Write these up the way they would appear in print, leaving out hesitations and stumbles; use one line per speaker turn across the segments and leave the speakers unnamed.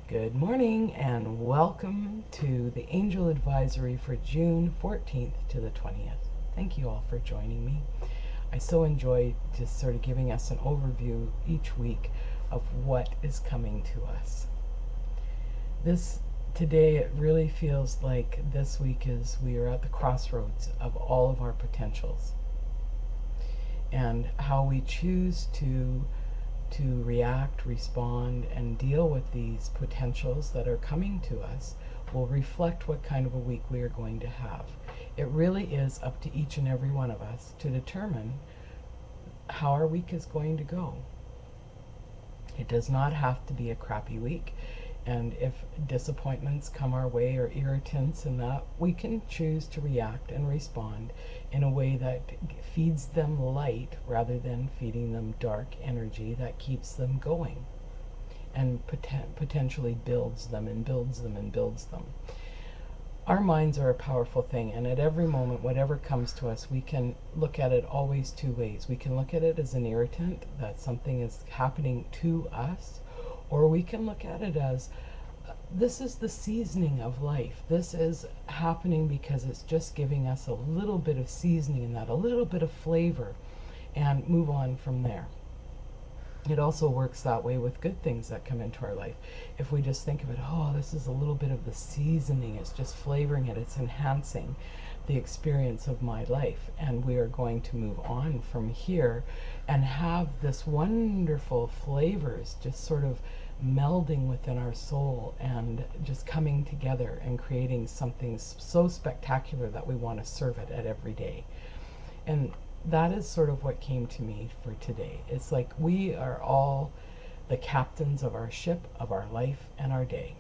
Good morning and welcome to the Angel Advisory for June 14th to the 20th. Thank you all for joining me. I so enjoy just sort of giving us an overview each week of what is coming to us. Today it really feels like this week we are at the crossroads of all of our potentials, and how we choose to react, respond, and deal with these potentials that are coming to us will reflect what kind of a week we are going to have. It really is up to each and every one of us to determine how our week is going to go. It does not have to be a crappy week. And if disappointments come our way or irritants and that, we can choose to react and respond in a way that feeds them light rather than feeding them dark energy that keeps them going and potentially builds them and builds them and builds them. Our minds are a powerful thing, and at every moment, whatever comes to us, we can look at it always two ways. We can look at it as an irritant, that something is happening to us, or we can look at it as this is the seasoning of life. This is happening because it's just giving us a little bit of seasoning in that, a little bit of flavor, and move on from there. It also works that way with good things that come into our life. If we just think of it, oh, this is a little bit of the seasoning, it's just flavoring it, it's enhancing the experience of my life, and we are going to move on from here and have this wonderful flavors just sort of melding within our soul and just coming together and creating something so spectacular that we want to serve it at every day. And that is sort of what came to me for today. It's like we are all the captains of our ship, of our life, and our day.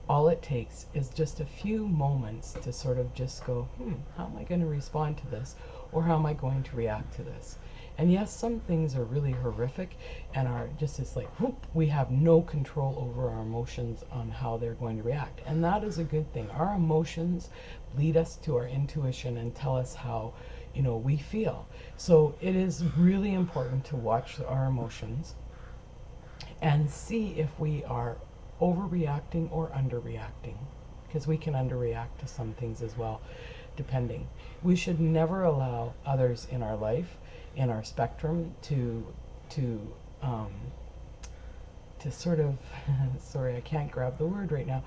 All it takes is just a few moments to sort of just go, how am I going to respond to this? Or how am I going to react to this? And yes, some things are really horrific and are just, it's like, we have no control over our emotions on how they're going to react. And that is a good thing. Our emotions lead us to our intuition and tell us how, we feel. So it is really important to watch our emotions and see if we are overreacting or underreacting, because we can underreact to some things as well, depending. We should never allow others in our life, in our spectrum, to sort of sorry, I can't grab the word right now.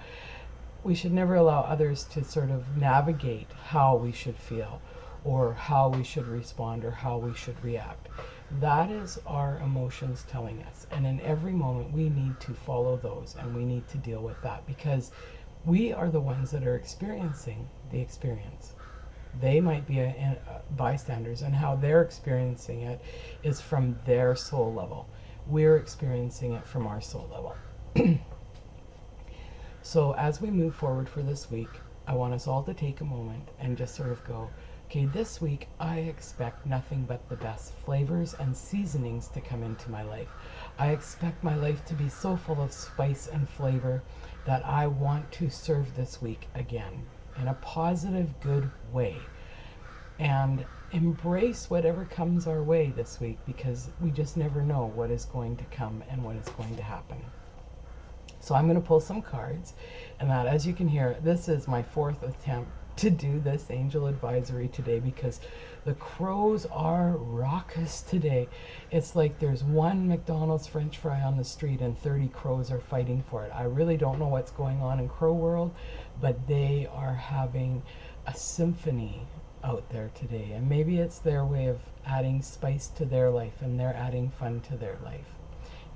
We should never allow others to sort of navigate how we should feel or how we should respond or how we should react. That is our emotions telling us, and in every moment we need to follow those and we need to deal with that, because we are the ones that are experiencing the experience. They might be bystanders, and how they're experiencing it is from their soul level. We're experiencing it from our soul level. So as we move forward for this week, I want us all to take a moment and just sort of go, okay, this week I expect nothing but the best flavors and seasonings to come into my life. I expect my life to be so full of spice and flavor that I want to serve this week again in a positive, good way. And embrace whatever comes our way this week, because we just never know what is going to come and what is going to happen. So I'm going to pull some cards, and that, as you can hear, this is my fourth attempt to do this angel advisory today, because the crows are raucous today. It's like there's one McDonald's French fry on the street and 30 crows are fighting for it. I really don't know what's going on in crow world, but they are having a symphony out there today, and maybe it's their way of adding spice to their life, and they're adding fun to their life.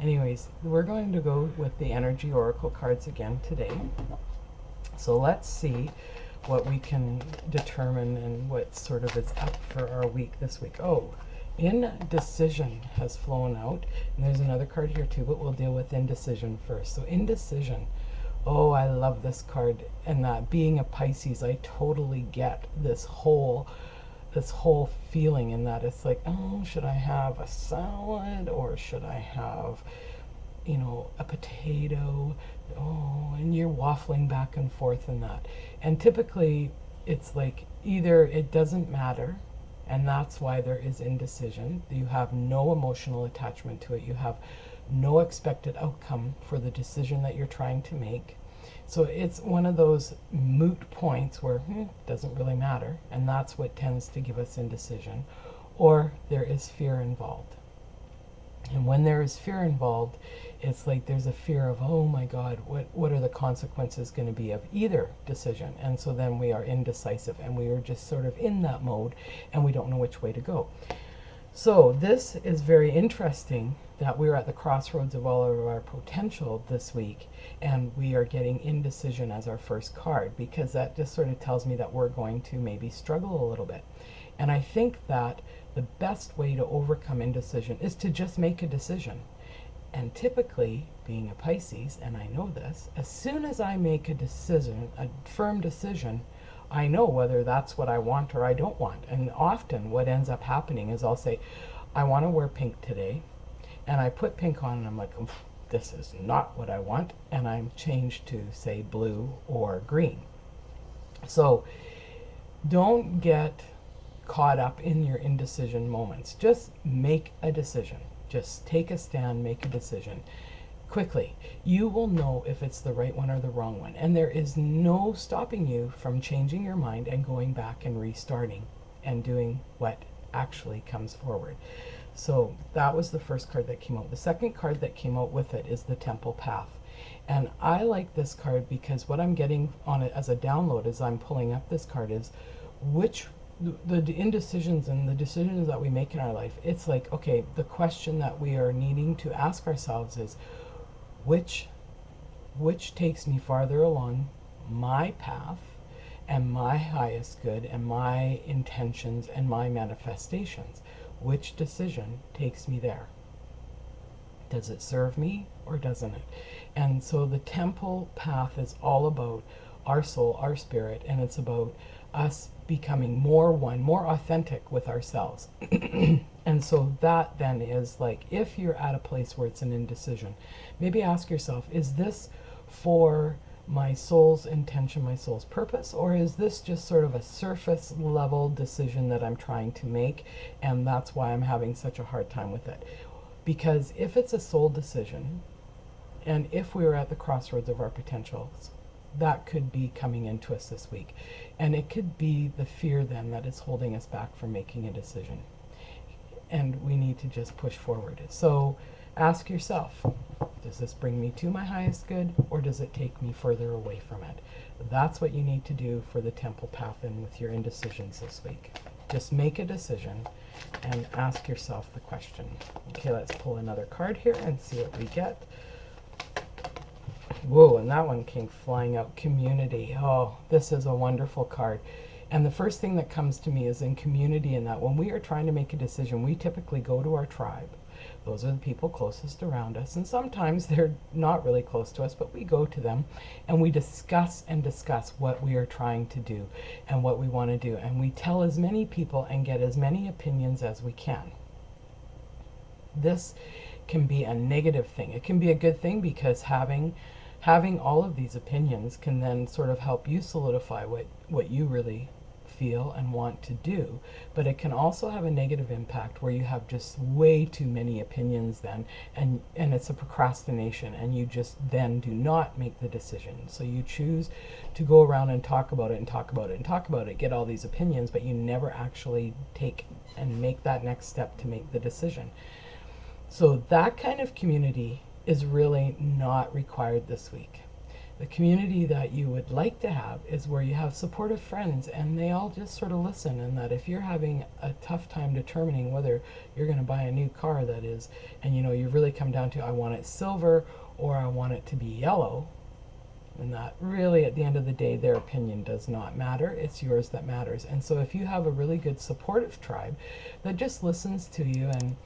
Anyways, we're going to go with the energy oracle cards again today. So let's see what we can determine and what sort of is up for our week this week. Oh, indecision has flown out, and there's another card here too, but we'll deal with indecision first. So indecision, oh, I love this card, and that being a Pisces, I totally get this whole feeling in that it's like, oh, should I have a salad or should I have a potato? Oh, and you're waffling back and forth in that. And typically it's like either it doesn't matter And that's why there is indecision. You have no emotional attachment to it. You have no expected outcome for the decision that you're trying to make. So it's one of those moot points where doesn't really matter, and that's what tends to give us indecision. Or there is fear involved. And when there is fear involved, it's like there's a fear of, oh my God, what are the consequences going to be of either decision? And so then we are indecisive, and we are just sort of in that mode, and we don't know which way to go. So this is very interesting that we're at the crossroads of all of our potential this week, and we are getting indecision as our first card, because that just sort of tells me that we're going to maybe struggle a little bit. And I think that the best way to overcome indecision is to just make a decision. And typically, being a Pisces, and I know this, as soon as I make a decision, a firm decision, I know whether that's what I want or I don't want. And often what ends up happening is I'll say, I want to wear pink today. And I put pink on and I'm like, this is not what I want. And I'm changed to, say, blue or green. So don't get caught up in your indecision moments. Just make a decision. Just take a stand, make a decision. Quickly, you will know if it's the right one or the wrong one. And there is no stopping you from changing your mind and going back and restarting and doing what actually comes forward. So that was the first card that came out. The second card that came out with it is the Temple Path. And I like this card because what I'm getting on it as a download as I'm pulling up this card is the indecisions and the decisions that we make in our life. It's like, okay, the question that we are needing to ask ourselves is, which takes me farther along my path and my highest good and my intentions and my manifestations? Which decision takes me there? Does it serve me or doesn't it? And so the Temple Path is all about our soul, our spirit, and it's about us becoming more one, more authentic with ourselves. And so that then is like, if you're at a place where it's an indecision, maybe ask yourself, is this for my soul's intention, my soul's purpose, or is this just sort of a surface level decision that I'm trying to make, and that's why I'm having such a hard time with it? Because if it's a soul decision, and if we are at the crossroads of our potentials, that could be coming into us this week. And it could be the fear then that is holding us back from making a decision. And we need to just push forward. So ask yourself, does this bring me to my highest good, or does it take me further away from it? That's what you need to do for the Temple Path and with your indecisions this week. Just make a decision and ask yourself the question. Okay, let's pull another card here and see what we get. Whoa, and that one came flying out. Community. Oh, this is a wonderful card. And the first thing that comes to me is in community, in that when we are trying to make a decision, we typically go to our tribe. Those are the people closest around us. And sometimes they're not really close to us, but we go to them and we discuss what we are trying to do and what we want to do. And we tell as many people and get as many opinions as we can. This can be a negative thing. It can be a good thing because having all of these opinions can then sort of help you solidify what you really feel and want to do. But it can also have a negative impact where you have just way too many opinions then, and it's a procrastination, and you just then do not make the decision. So you choose to go around and talk about it and talk about it and talk about it, get all these opinions, but you never actually take and make that next step to make the decision. So that kind of community is really not required this week. The community that you would like to have is where you have supportive friends and they all just sort of listen, and that if you're having a tough time determining whether you're going to buy a new car, that is, and you really come down to, I want it silver or I want it to be yellow, and that really at the end of the day their opinion does not matter. It's yours that matters. And so if you have a really good supportive tribe that just listens to you and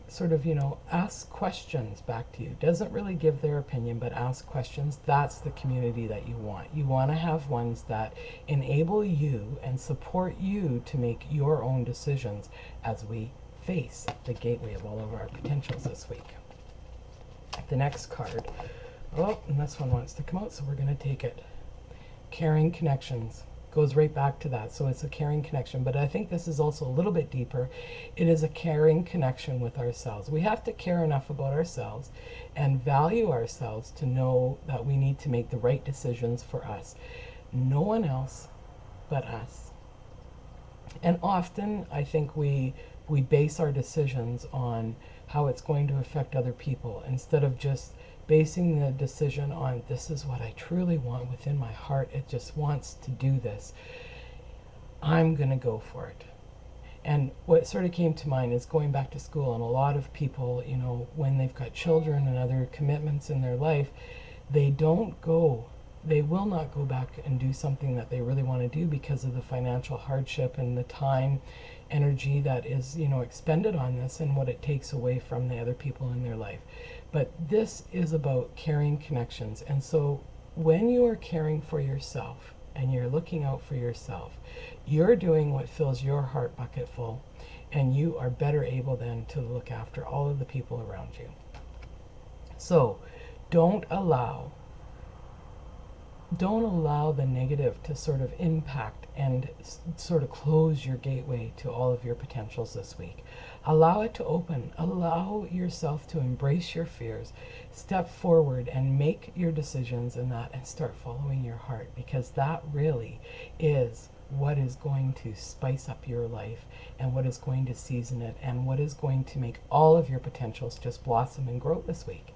sort of, ask questions back to you, doesn't really give their opinion, but ask questions, that's the community that you want. You want to have ones that enable you and support you to make your own decisions as we face the gateway of all of our potentials this week. The next card. Oh, and this one wants to come out, so we're going to take it. Caring connections. goes right back to that. So it's a caring connection. But I think this is also a little bit deeper. It is a caring connection with ourselves. We have to care enough about ourselves and value ourselves to know that we need to make the right decisions for us. No one else but us. And often I think we base our decisions on how it's going to affect other people instead of just basing the decision on, this is what I truly want within my heart. It just wants to do this. I'm going to go for it. And what sort of came to mind is going back to school, and a lot of people, you know, when they've got children and other commitments in their life, they will not go back and do something that they really want to do because of the financial hardship and the time, energy that is, you know, expended on this and what it takes away from the other people in their life. But this is about caring connections. And so when you are caring for yourself and you're looking out for yourself, you're doing what fills your heart bucket full, and you are better able then to look after all of the people around you. So don't allow the negative to sort of impact and sort of close your gateway to all of your potentials this week. Allow it to open. Allow yourself to embrace your fears. Step forward and make your decisions in that, and start following your heart, because that really is what is going to spice up your life, and what is going to season it, and what is going to make all of your potentials just blossom and grow this week.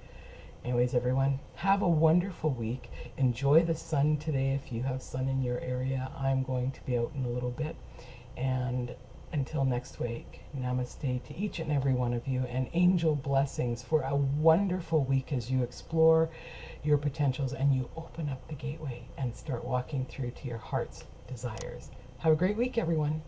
Anyways, everyone, have a wonderful week. Enjoy the sun today if you have sun in your area. I'm going to be out in a little bit. And until next week, namaste to each and every one of you, and angel blessings for a wonderful week as you explore your potentials and you open up the gateway and start walking through to your heart's desires. Have a great week, everyone.